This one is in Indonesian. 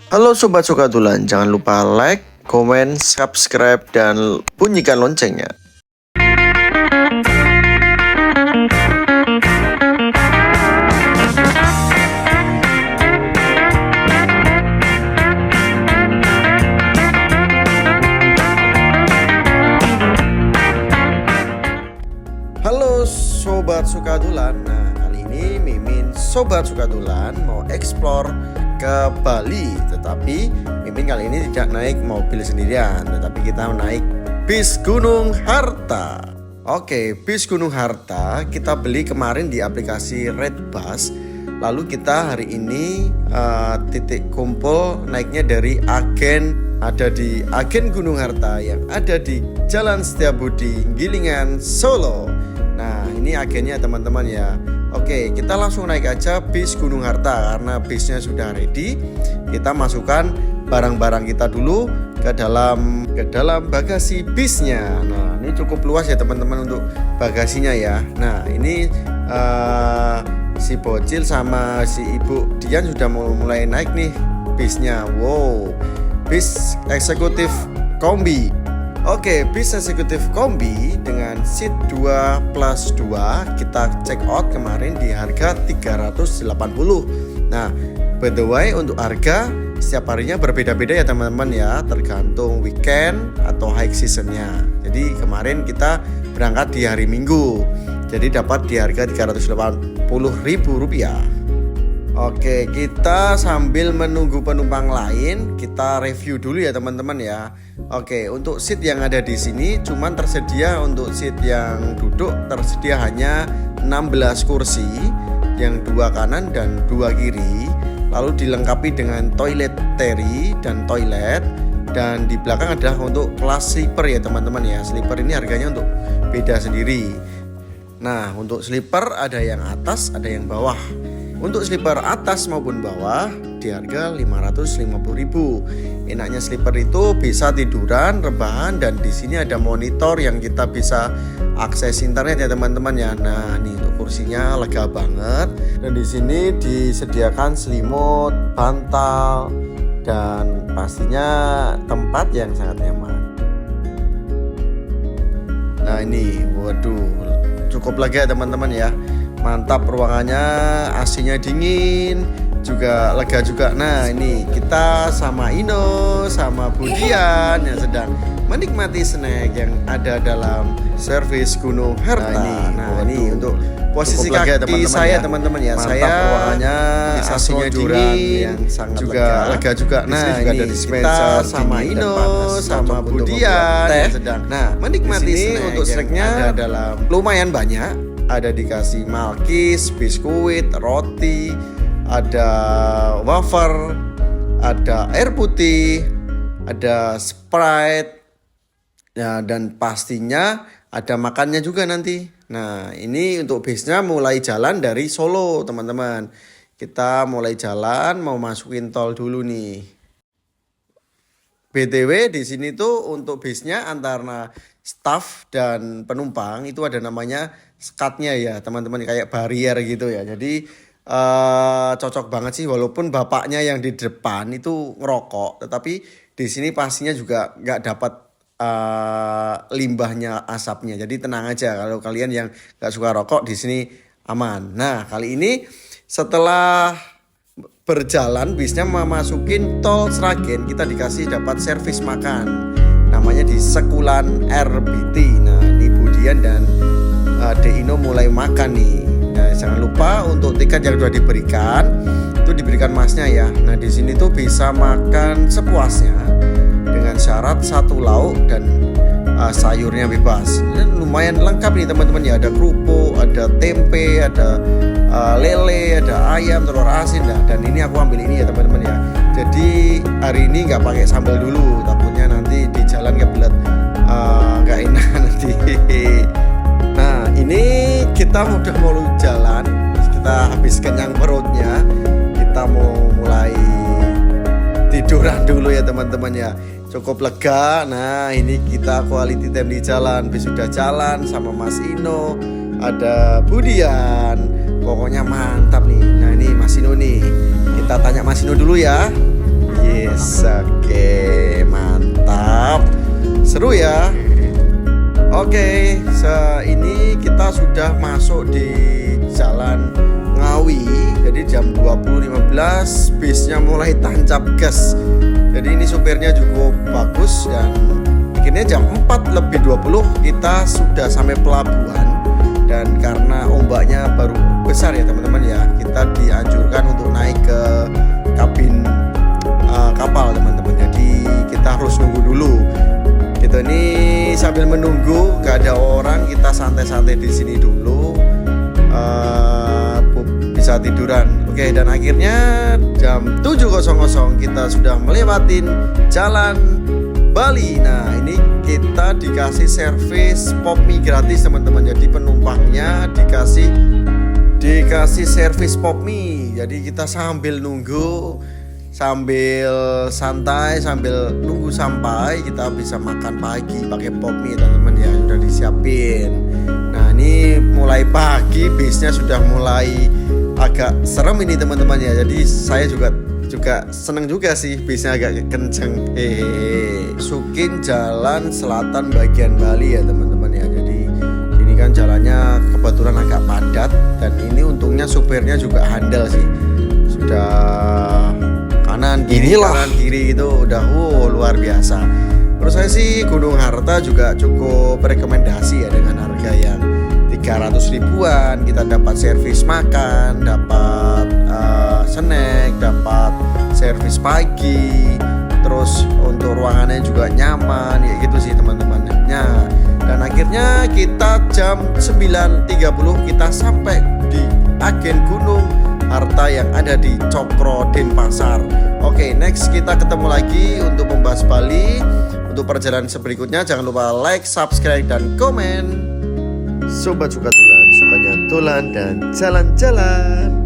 Halo Sobat Sukatulan, jangan lupa like, komen, subscribe, dan bunyikan loncengnya. Halo Sobat Sukatulan, nah kali ini Mimin Sobat Sukatulan mau explore ke Bali. Tetapi Mimin kali ini tidak naik mobil sendirian, tetapi kita naik bis Gunung Harta. Oke, bis Gunung Harta kita beli kemarin di aplikasi Redbus. Lalu kita hari ini titik kumpul naiknya dari agen. Ada di agen Gunung Harta yang ada di Jalan Setiabudi, Gilingan, Solo. Nah ini agennya teman-teman ya. Oke, kita langsung naik aja bis Gunung Harta karena bisnya sudah ready. Kita masukkan barang-barang kita dulu ke dalam bagasi bisnya. Nah ini cukup luas ya teman-teman untuk bagasinya ya. Nah ini si Bocil sama si Ibu Dian sudah mulai naik nih bisnya. Wow, bis eksekutif kombi. Oke, bis eksekutif kombi dengan seat 2+2 kita check out kemarin di harga 380. Nah, by the way untuk harga setiap harinya berbeda-beda ya teman-teman ya, tergantung weekend atau high seasonnya. Jadi kemarin kita berangkat di hari Minggu, jadi dapat di harga Rp380.000. Oke, kita sambil menunggu penumpang lain, kita review dulu ya teman-teman ya. Oke, untuk seat yang ada di sini cuman tersedia untuk seat yang duduk tersedia hanya 16 kursi, yang 2 kanan dan 2 kiri. Lalu dilengkapi dengan toilet teri dan toilet, dan di belakang adalah untuk kelas sleeper ya teman-teman ya. Sleeper ini harganya untuk beda sendiri. Nah, untuk sleeper ada yang atas, ada yang bawah. Untuk sleeper atas maupun bawah di harga Rp550.000. Enaknya sleeper itu bisa tiduran, rebahan, dan di sini ada monitor yang kita bisa akses internet ya teman-teman ya. Nah, ini untuk kursinya lega banget, dan di sini disediakan selimut, bantal, dan pastinya tempat yang sangat nyaman. Nah, ini waduh, cukup lega teman-teman ya. Mantap ruangannya, AC-nya dingin, juga lega juga. Nah ini kita sama Ino sama Budian yang sedang menikmati snack yang ada dalam servis Gunung Harta. Nah ini untuk posisi kaki teman-teman saya ya. Teman-teman ya, mantap saya ruangannya, AC-nya dingin, yang sangat juga lega juga. Nah juga ini kita sama Ino sama Budian yang sedang menikmati snack untuk snacknya ada dalam lumayan banyak. Ada dikasih malkis, biskuit, roti, ada wafer, ada air putih, ada Sprite, ya, dan pastinya ada makannya juga nanti. Nah ini untuk bisnya mulai jalan dari Solo teman-teman. Kita mulai jalan mau masukin tol dulu nih. BTW di sini tuh untuk bisnya antara staff dan penumpang itu ada namanya skatnya ya teman-teman, kayak barrier gitu ya. Jadi cocok banget sih, walaupun bapaknya yang di depan itu ngerokok, tetapi di sini pastinya juga nggak dapat limbahnya, asapnya. Jadi tenang aja kalau kalian yang nggak suka rokok di sini aman. Nah kali ini setelah berjalan bisnya memasukin tol Sragen, kita dikasih dapat servis makan namanya di Sekulan RBT. Nah ini Budian dan Deino mulai makan nih. Nah jangan lupa untuk tiket yang sudah diberikan itu diberikan masnya ya. Nah di sini tuh bisa makan sepuasnya dengan syarat 1 lauk dan sayurnya bebas. Dan lumayan lengkap nih teman-teman ya, ada kerupuk, ada tempe, ada lele, ada ayam, telur asin. Nah, dan ini aku ambil ini ya teman-teman ya. Jadi hari ini nggak pakai sambal dulu, takutnya nanti di jalan kebelet nggak enak nanti. Nah ini kita udah mau jalan, kita habis kenyang perutnya, kita mau mulai tiduran dulu ya teman-teman ya. Cukup lega. Nah ini kita quality time di jalan. Bis sudah jalan sama Mas Ino, ada Budian, pokoknya mantap nih. Nah ini Mas Ino nih, kita tanya Mas Ino dulu ya. Yes, oke, mantap. Seru ya. Oke, ini kita sudah masuk di Jalan Ngawi. Jadi jam 20.15 bisnya mulai tancap gas. Jadi ini supirnya cukup bagus dan akhirnya jam 4:20 kita sudah sampai pelabuhan. Dan karena ombaknya baru besar ya teman-teman ya, kita dianjurkan untuk naik ke kabin kapal teman-teman. Jadi kita harus nunggu dulu. Gitu, ini sambil menunggu gak ada orang, kita santai-santai di sini dulu, bisa tiduran. Oke, dan akhirnya jam 7.00 kita sudah melewatin Jalan Bali. Nah, ini kita dikasih servis pop mie gratis teman-teman. Jadi penumpangnya dikasih servis pop mie. Jadi kita sambil nunggu, sambil santai, sambil nunggu sampai kita bisa makan pagi pakai pop mie teman-teman ya, sudah disiapin. Nah, ini mulai pagi bisnya sudah mulai agak serem ini teman-teman ya. Jadi saya juga seneng juga sih, bisnya agak kenceng. Sukin Jalan Selatan bagian Bali ya teman-teman ya. Jadi ini kan jalannya kebetulan agak padat dan ini untungnya supirnya juga handal sih. Sudah kanan kiri itu udah luar biasa. Menurut saya sih Gunung Harta juga cukup rekomendasi ya, dengan harga yang 300 ribuan kita dapat servis makan, dapat snack, dapat servis pagi, terus untuk ruangannya juga nyaman ya gitu sih teman-teman. Dan akhirnya kita jam 9.30 kita sampai di agen Gunung Harta yang ada di Cokro Denpasar. Oke, next kita ketemu lagi untuk membahas Bali. Untuk perjalanan berikutnya jangan lupa like, subscribe, dan komen. Sobat suka tulan, sukanya tulan dan jalan-jalan.